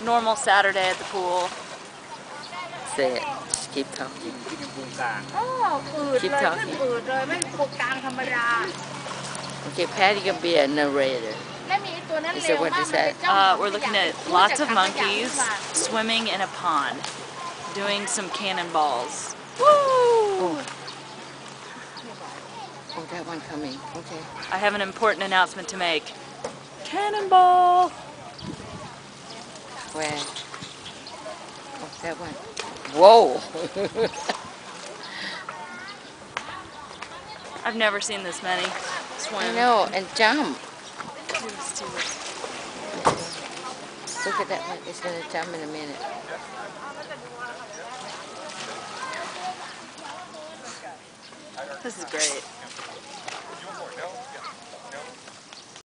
normal Saturday at the pool. Say it. Just keep talking. Keep talking. Okay, Patty can be a narrator. Is that what you said? We're looking at lots of monkeys swimming in a pond, doing some cannonballs. Woo! Oh, that one coming. Okay. I have an important announcement to make. Cannonball! Where? Oh, that one. Whoa! I've never seen this many swim. I know, and jump. Look at that one. It's going to jump in a minute. This is great.